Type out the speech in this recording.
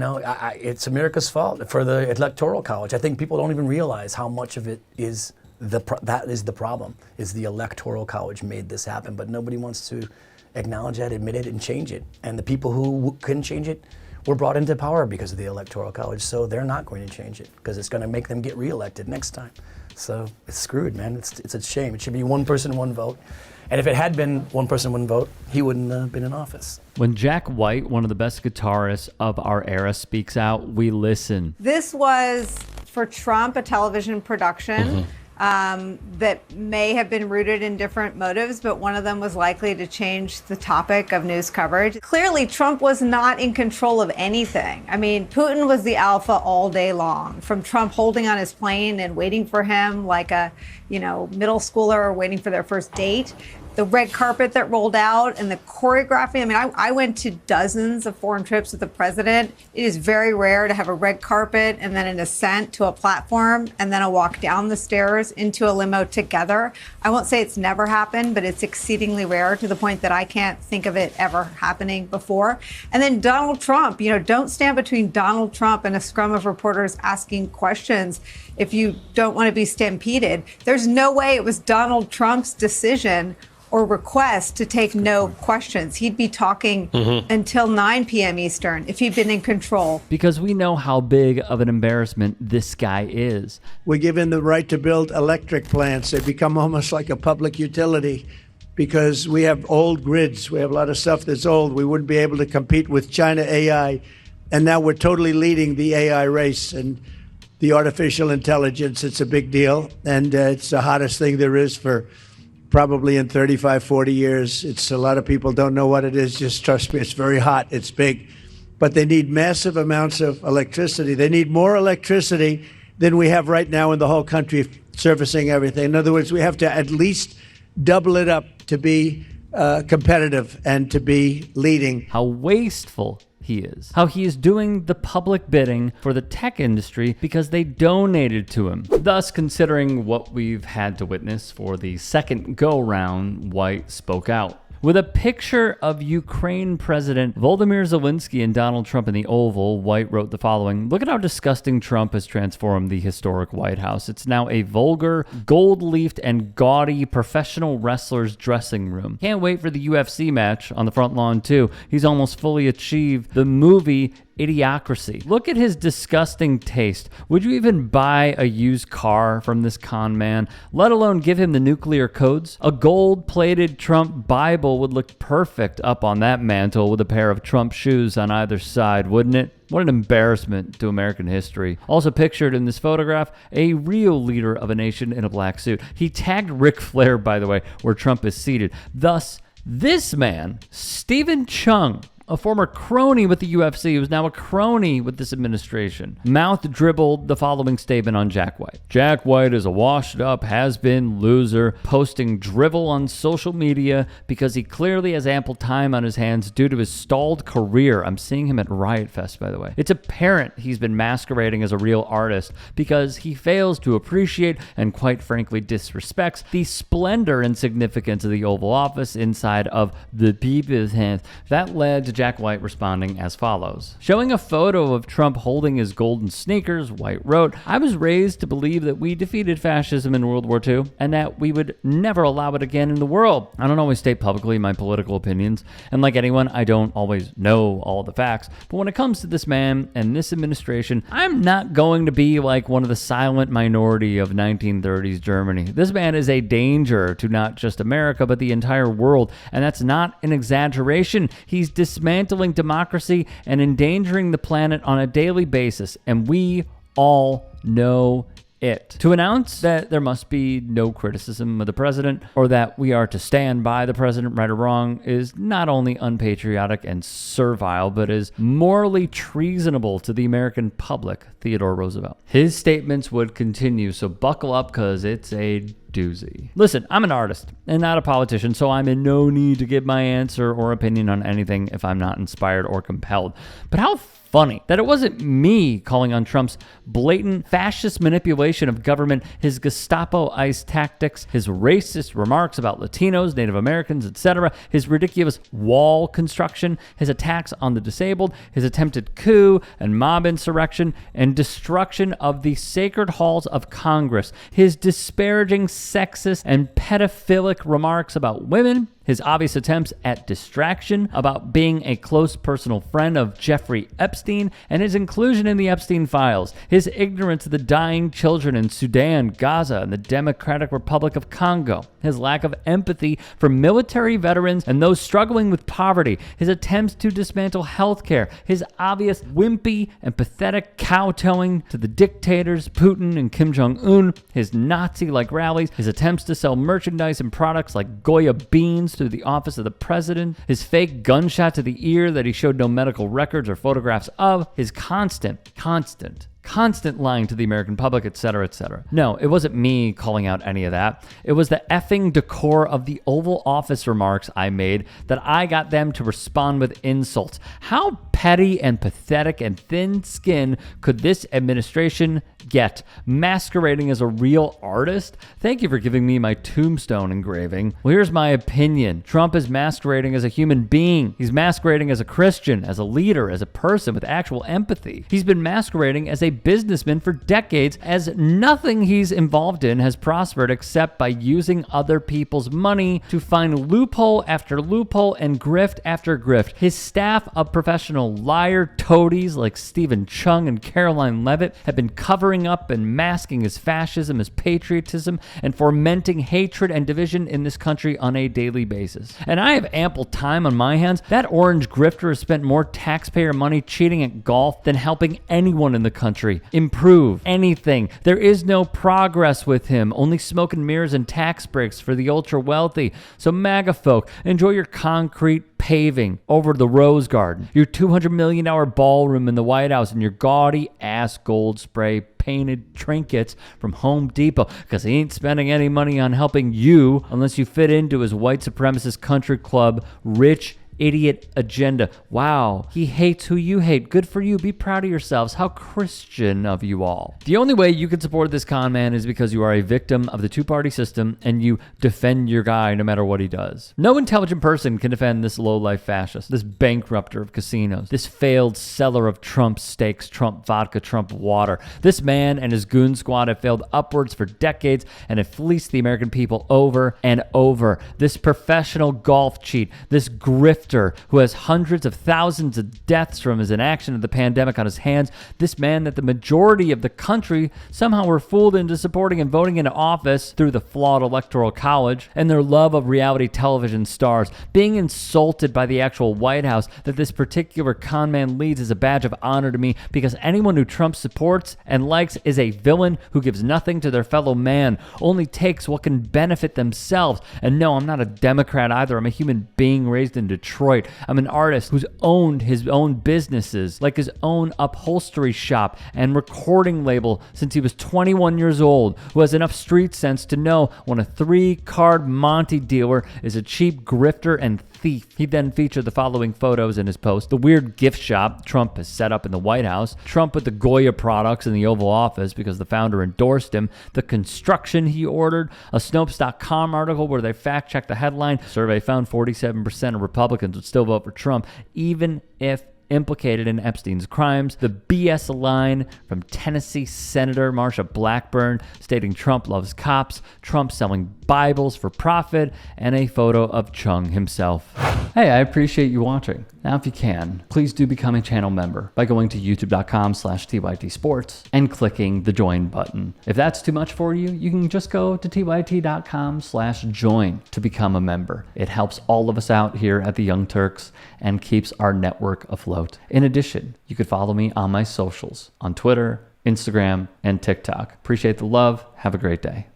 it's America's fault for the Electoral College. I think people don't even realize how much of it is that is the problem, is the Electoral College made this happen, but nobody wants to acknowledge that, admit it, and change it. And the people who couldn't change it were brought into power because of the Electoral College, so they're not going to change it because it's going to make them get reelected next time. So it's screwed, man. It's a shame. It should be one person, one vote. And if it had been one person, one vote, he wouldn't have been in office. When Jack White, one of the best guitarists of our era, speaks out, we listen. This was, for Trump, a television production that may have been rooted in different motives, but one of them was likely to change the topic of news coverage. Clearly, Trump was not in control of anything. I mean, Putin was the alpha all day long, from Trump holding on his plane and waiting for him like a, middle schooler waiting for their first date. The red carpet that rolled out and the choreography. I mean, I went to dozens of foreign trips with the president. It is very rare to have a red carpet and then an ascent to a platform and then a walk down the stairs into a limo together. I won't say it's never happened, but it's exceedingly rare, to the point that I can't think of it ever happening before. And then Donald Trump, don't stand between Donald Trump and a scrum of reporters asking questions if you don't want to be stampeded. There's no way it was Donald Trump's decision or request to take no questions. He'd be talking until 9 p.m. Eastern if he'd been in control. Because we know how big of an embarrassment this guy is. We give him the right to build electric plants. They become almost like a public utility because we have old grids. We have a lot of stuff that's old. We wouldn't be able to compete with China AI. And now we're totally leading the AI race and the artificial intelligence. It's a big deal. And it's the hottest thing there is for probably in 35, 40 years. It's a lot of people don't know what it is. Just trust me, it's very hot. It's big. But they need massive amounts of electricity. They need more electricity than we have right now in the whole country servicing everything. In other words, we have to at least double it up to be competitive and to be leading. How wasteful he is. How he is doing the public bidding for the tech industry because they donated to him. Thus, considering what we've had to witness for the second go-round, White spoke out. With a picture of Ukraine President Volodymyr Zelensky and Donald Trump in the Oval, White wrote the following: "Look at how disgusting Trump has transformed the historic White House. It's now a vulgar, gold-leafed, and gaudy professional wrestler's dressing room. Can't wait for the UFC match on the front lawn, too. He's almost fully achieved the movie Idiocracy. Look at his disgusting taste. Would you even buy a used car from this con man, let alone give him the nuclear codes? A gold-plated Trump Bible would look perfect up on that mantle with a pair of Trump shoes on either side, wouldn't it? What an embarrassment to American history." Also pictured in this photograph, a real leader of a nation in a black suit. He tagged Ric Flair, by the way, where Trump is seated. Thus, this man, Steven Cheung, a former crony with the UFC, who's now a crony with this administration, mouth dribbled the following statement on Jack White. "Jack White is a washed-up, has-been loser, posting drivel on social media because he clearly has ample time on his hands due to his stalled career." I'm seeing him at Riot Fest, by the way. "It's apparent he's been masquerading as a real artist because he fails to appreciate and quite frankly disrespects the splendor and significance of the Oval Office inside of the people's hands." That led to Jack White responding as follows. Showing a photo of Trump holding his golden sneakers, White wrote, "I was raised to believe that we defeated fascism in World War II and that we would never allow it again in the world. I don't always state publicly my political opinions, and like anyone, I don't always know all the facts. But when it comes to this man and this administration, I'm not going to be like one of the silent minority of 1930s Germany. This man is a danger to not just America, but the entire world, and that's not an exaggeration. He's dismantling democracy and endangering the planet on a daily basis, and we all know it. To announce that there must be no criticism of the president or that we are to stand by the president, right or wrong, is not only unpatriotic and servile, but is morally treasonable to the American public." Theodore Roosevelt. His statements would continue, so buckle up because it's a doozy. Listen, I'm an artist and not a politician, so I'm in no need to give my answer or opinion on anything if I'm not inspired or compelled. But how funny that it wasn't me calling on Trump's blatant fascist manipulation of government, his Gestapo-ice tactics, his racist remarks about Latinos, Native Americans, etc., his ridiculous wall construction, his attacks on the disabled, his attempted coup and mob insurrection, and destruction of the sacred halls of Congress, his disparaging, sexist, and pedophilic remarks about women, his obvious attempts at distraction about being a close personal friend of Jeffrey Epstein, and his inclusion in the Epstein files, his ignorance of the dying children in Sudan, Gaza, and the Democratic Republic of Congo, his lack of empathy for military veterans and those struggling with poverty, his attempts to dismantle healthcare, his obvious wimpy and pathetic kowtowing to the dictators Putin and Kim Jong-un, his Nazi-like rallies, his attempts to sell merchandise and products like Goya beans through the office of the president, his fake gunshot to the ear that he showed no medical records or photographs of, his constant lying to the American public, etc., etc. No, it wasn't me calling out any of that. It was the effing decor of the Oval Office remarks I made that I got them to respond with insults. How petty and pathetic and thin-skinned could this administration get? Masquerading as a real artist? Thank you for giving me my tombstone engraving. Well, here's my opinion. Trump is masquerading as a human being. He's masquerading as a Christian, as a leader, as a person with actual empathy. He's been masquerading as a businessman for decades, as nothing he's involved in has prospered except by using other people's money to find loophole after loophole and grift after grift. His staff of professional liar toadies like Steven Cheung and Caroline Levitt have been covering up and masking his fascism, his patriotism, and fomenting hatred and division in this country on a daily basis. And I have ample time on my hands. That orange grifter has spent more taxpayer money cheating at golf than helping anyone in the country improve anything. There is no progress with him, only smoke and mirrors and tax breaks for the ultra wealthy. So MAGA folk, enjoy your concrete paving over the Rose Garden, your $200 million ballroom in the White House, and your gaudy ass gold spray painted trinkets from Home Depot, because he ain't spending any money on helping you unless you fit into his white supremacist country club rich idiot agenda. Wow, he hates who you hate. Good for you. Be proud of yourselves. How Christian of you all. The only way you can support this con man is because you are a victim of the two-party system and you defend your guy no matter what he does. No intelligent person can defend this low-life fascist, this bankrupter of casinos, this failed seller of Trump steaks, Trump vodka, Trump water. This man and his goon squad have failed upwards for decades and have fleeced the American people over and over. This professional golf cheat, this grifter who has hundreds of thousands of deaths from his inaction of the pandemic on his hands, this man that the majority of the country somehow were fooled into supporting and voting into office through the flawed Electoral College and their love of reality television stars, being insulted by the actual White House that this particular con man leads is a badge of honor to me, because anyone who Trump supports and likes is a villain who gives nothing to their fellow man, only takes what can benefit themselves. And no, I'm not a Democrat either. I'm a human being raised in Detroit. I'm an artist who's owned his own businesses, like his own upholstery shop and recording label since he was 21 years old, who has enough street sense to know when a 3-card Monte dealer is a cheap grifter and thief. He then featured the following photos in his post: the weird gift shop Trump has set up in the White House, Trump with the Goya products in the Oval Office because the founder endorsed him, the construction he ordered, a Snopes.com article where they fact-checked the headline. Survey found 47% of Republicans would still vote for Trump, even if implicated in Epstein's crimes. The BS line from Tennessee Senator Marsha Blackburn stating Trump loves cops, Trump selling Bibles for profit, and a photo of Cheung himself. Hey, I appreciate you watching. Now, if you can, please do become a channel member by going to youtube.com/TYTsports and clicking the join button. If that's too much for you, you can just go to tyt.com/join to become a member. It helps all of us out here at the Young Turks and keeps our network afloat. In addition, you could follow me on my socials on Twitter, Instagram, and TikTok. Appreciate the love. Have a great day.